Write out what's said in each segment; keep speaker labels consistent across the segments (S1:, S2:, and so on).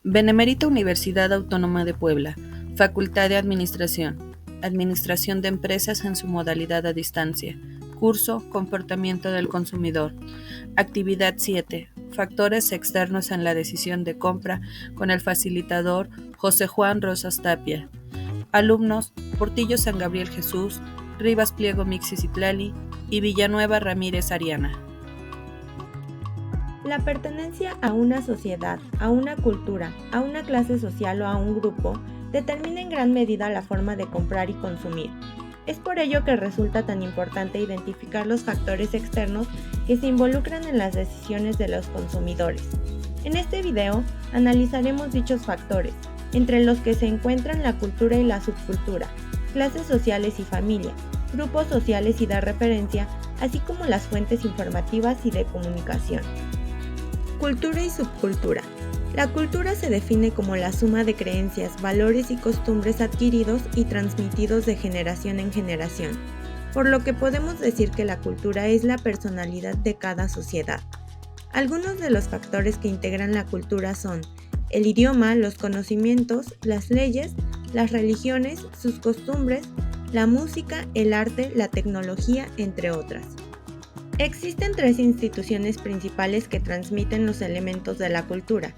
S1: Benemérita Universidad Autónoma de Puebla, Facultad de Administración, Administración de Empresas en su modalidad a distancia, curso Comportamiento del Consumidor, Actividad 7, Factores externos en la decisión de compra con el facilitador José Juan Rosas Tapia. Alumnos: Portillo San Gabriel Jesús, Rivas Pliego Mixis Itlali y Villanueva Ramírez Ariana.
S2: La pertenencia a una sociedad, a una cultura, a una clase social o a un grupo determina en gran medida la forma de comprar y consumir. Es por ello que resulta tan importante identificar los factores externos que se involucran en las decisiones de los consumidores. En este video analizaremos dichos factores, entre los que se encuentran la cultura y la subcultura, clases sociales y familia, grupos sociales y de referencia, así como las fuentes informativas y de comunicación. Cultura y subcultura. La cultura se define como la suma de creencias, valores y costumbres adquiridos y transmitidos de generación en generación, por lo que podemos decir que la cultura es la personalidad de cada sociedad. Algunos de los factores que integran la cultura son el idioma, los conocimientos, las leyes, las religiones, sus costumbres, la música, el arte, la tecnología, entre otras. Existen tres instituciones principales que transmiten los elementos de la cultura: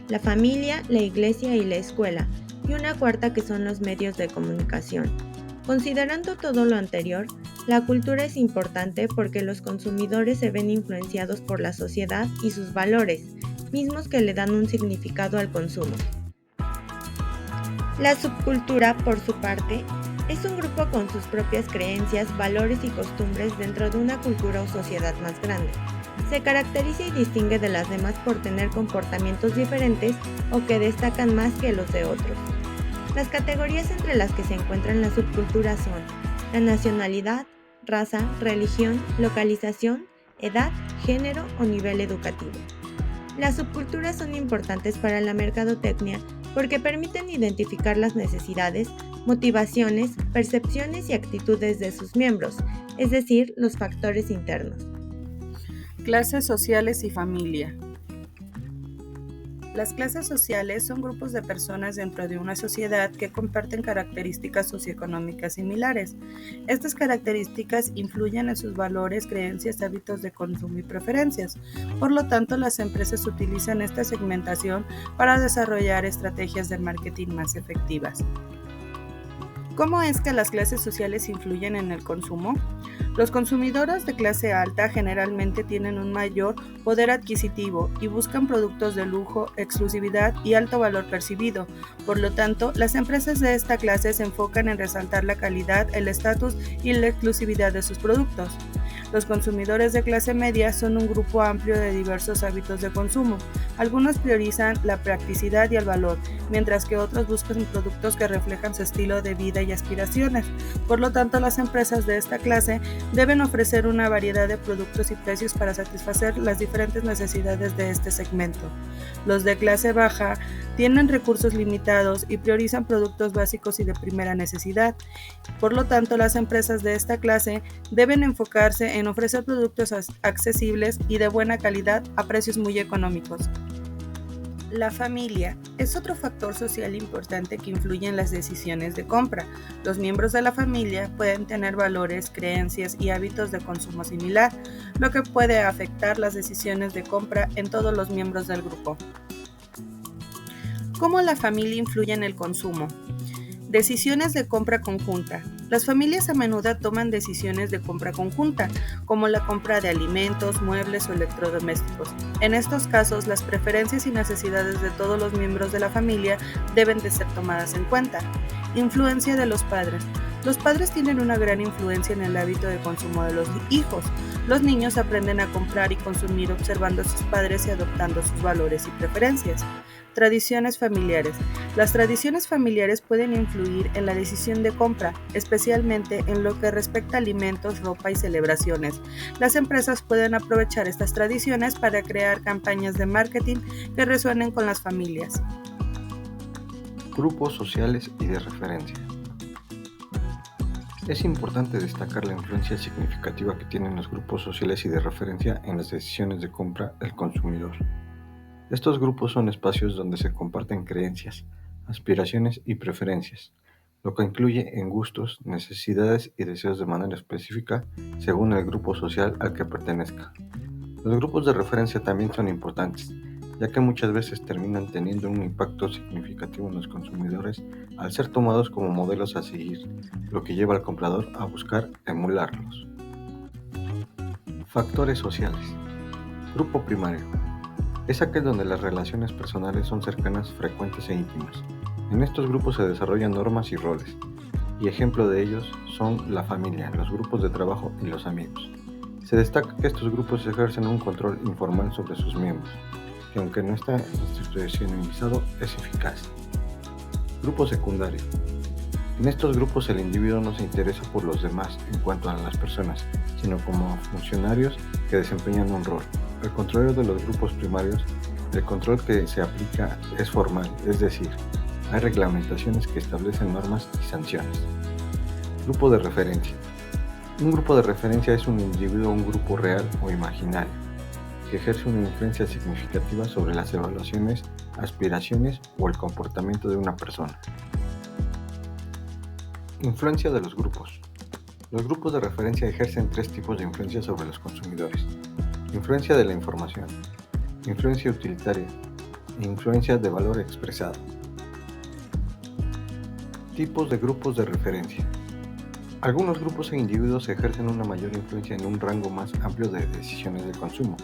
S2: la familia, la iglesia y la escuela, y una cuarta que son los medios de comunicación. Considerando todo lo anterior, la cultura es importante porque los consumidores se ven influenciados por la sociedad y sus valores, mismos que le dan un significado al consumo. La subcultura, por su parte, es un grupo con sus propias creencias, valores y costumbres dentro de una cultura o sociedad más grande. Se caracteriza y distingue de las demás por tener comportamientos diferentes o que destacan más que los de otros. Las categorías entre las que se encuentran las subculturas son la nacionalidad, raza, religión, localización, edad, género o nivel educativo. Las subculturas son importantes para la mercadotecnia porque permiten identificar las necesidades, motivaciones, percepciones y actitudes de sus miembros, es decir, los factores internos.
S1: Clases sociales y familia. Las clases sociales son grupos de personas dentro de una sociedad que comparten características socioeconómicas similares. Estas características influyen en sus valores, creencias, hábitos de consumo y preferencias. Por lo tanto, las empresas utilizan esta segmentación para desarrollar estrategias de marketing más efectivas. ¿Cómo es que las clases sociales influyen en el consumo? Los consumidores de clase alta generalmente tienen un mayor poder adquisitivo y buscan productos de lujo, exclusividad y alto valor percibido. Por lo tanto, las empresas de esta clase se enfocan en resaltar la calidad, el estatus y la exclusividad de sus productos. Los consumidores de clase media son un grupo amplio de diversos hábitos de consumo. Algunos priorizan la practicidad y el valor, mientras que otros buscan productos que reflejan su estilo de vida y aspiraciones. Por lo tanto, las empresas de esta clase deben ofrecer una variedad de productos y precios para satisfacer las diferentes necesidades de este segmento. Los de clase baja tienen recursos limitados y priorizan productos básicos y de primera necesidad. Por lo tanto, las empresas de esta clase deben enfocarse en ofrecer productos accesibles y de buena calidad a precios muy económicos. La familia es otro factor social importante que influye en las decisiones de compra. Los miembros de la familia pueden tener valores, creencias y hábitos de consumo similar, lo que puede afectar las decisiones de compra en todos los miembros del grupo. ¿Cómo la familia influye en el consumo? Decisiones de compra conjunta. Las familias a menudo toman decisiones de compra conjunta, como la compra de alimentos, muebles o electrodomésticos. En estos casos, las preferencias y necesidades de todos los miembros de la familia deben de ser tomadas en cuenta. Influencia de los padres. Los padres tienen una gran influencia en el hábito de consumo de los hijos. Los niños aprenden a comprar y consumir observando a sus padres y adoptando sus valores y preferencias. Tradiciones familiares. Las tradiciones familiares pueden influir en la decisión de compra, especialmente en lo que respecta a alimentos, ropa y celebraciones. Las empresas pueden aprovechar estas tradiciones para crear campañas de marketing que resuenen con las familias.
S3: Grupos sociales y de referencia. Es importante destacar la influencia significativa que tienen los grupos sociales y de referencia en las decisiones de compra del consumidor. Estos grupos son espacios donde se comparten creencias, aspiraciones y preferencias, lo que incluye en gustos, necesidades y deseos de manera específica según el grupo social al que pertenezca. Los grupos de referencia también son importantes, ya que muchas veces terminan teniendo un impacto significativo en los consumidores al ser tomados como modelos a seguir, lo que lleva al comprador a buscar emularlos. Factores sociales. Grupo primario. Es aquel donde las relaciones personales son cercanas, frecuentes e íntimas. En estos grupos se desarrollan normas y roles, y ejemplo de ellos son la familia, los grupos de trabajo y los amigos. Se destaca que estos grupos ejercen un control informal sobre sus miembros, que aunque no está institucionalizado, es eficaz. Grupo secundario. En estos grupos el individuo no se interesa por los demás en cuanto a las personas, sino como funcionarios que desempeñan un rol. Al contrario de los grupos primarios, el control que se aplica es formal, es decir, hay reglamentaciones que establecen normas y sanciones. Grupo de referencia. Un grupo de referencia es un individuo o un grupo real o imaginario, que ejerce una influencia significativa sobre las evaluaciones, aspiraciones o el comportamiento de una persona. Influencia de los grupos. Los grupos de referencia ejercen tres tipos de influencia sobre los consumidores: influencia de la información, influencia utilitaria e influencia de valor expresado. Tipos de grupos de referencia. Algunos grupos e individuos ejercen una mayor influencia en un rango más amplio de decisiones de consumo,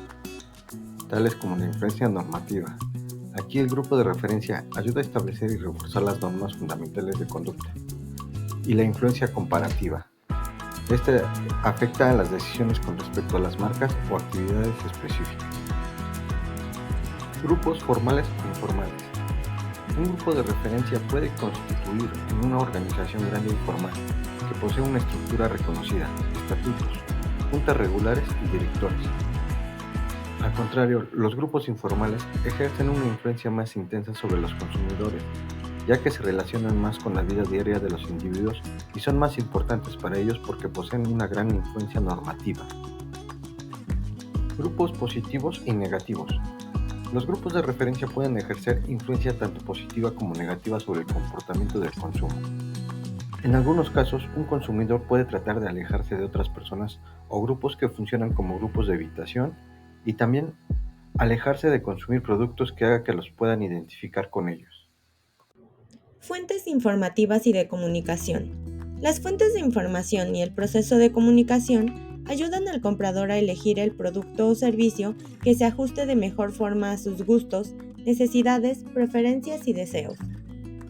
S3: tales como la influencia normativa. Aquí el grupo de referencia ayuda a establecer y reforzar las normas fundamentales de conducta. Y la influencia comparativa. Este afecta a las decisiones con respecto a las marcas o actividades específicas. Grupos formales e informales. Un grupo de referencia puede constituir en una organización grande e informal que posee una estructura reconocida, estatutos, juntas regulares y directores. Al contrario, los grupos informales ejercen una influencia más intensa sobre los consumidores, ya que se relacionan más con la vida diaria de los individuos y son más importantes para ellos porque poseen una gran influencia normativa. Grupos positivos y negativos. Los grupos de referencia pueden ejercer influencia tanto positiva como negativa sobre el comportamiento del consumo. En algunos casos, un consumidor puede tratar de alejarse de otras personas o grupos que funcionan como grupos de evitación y también alejarse de consumir productos que haga que los puedan identificar con ellos.
S2: Fuentes informativas y de comunicación. Las fuentes de información y el proceso de comunicación ayudan al comprador a elegir el producto o servicio que se ajuste de mejor forma a sus gustos, necesidades, preferencias y deseos.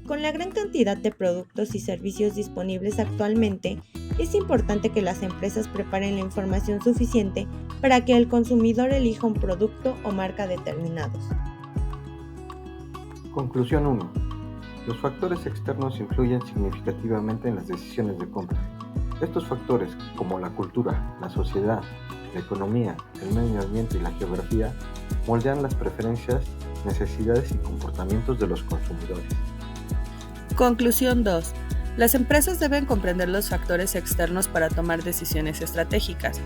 S2: Con la gran cantidad de productos y servicios disponibles actualmente, es importante que las empresas preparen la información suficiente para que el consumidor elija un producto o marca determinados.
S3: Conclusión 1. Los factores externos influyen significativamente en las decisiones de compra. Estos factores, como la cultura, la sociedad, la economía, el medio ambiente y la geografía, moldean las preferencias, necesidades y comportamientos de los consumidores.
S1: Conclusión 2. Las empresas deben comprender los factores externos para tomar decisiones estratégicas.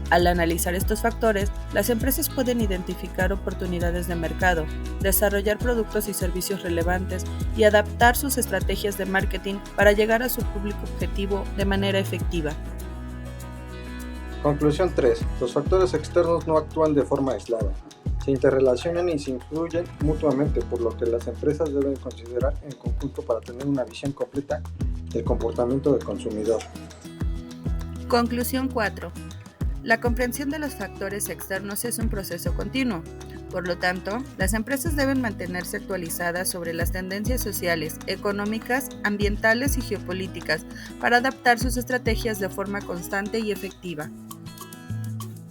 S1: Al analizar estos factores, las empresas pueden identificar oportunidades de mercado, desarrollar productos y servicios relevantes y adaptar sus estrategias de marketing para llegar a su público objetivo de manera efectiva.
S4: Conclusión 3. Los factores externos no actúan de forma aislada. Se interrelacionan y se influyen mutuamente, por lo que las empresas deben considerar en conjunto para tener una visión completa del comportamiento del consumidor.
S1: Conclusión 4. La comprensión de los factores externos es un proceso continuo. Por lo tanto, las empresas deben mantenerse actualizadas sobre las tendencias sociales, económicas, ambientales y geopolíticas para adaptar sus estrategias de forma constante y efectiva.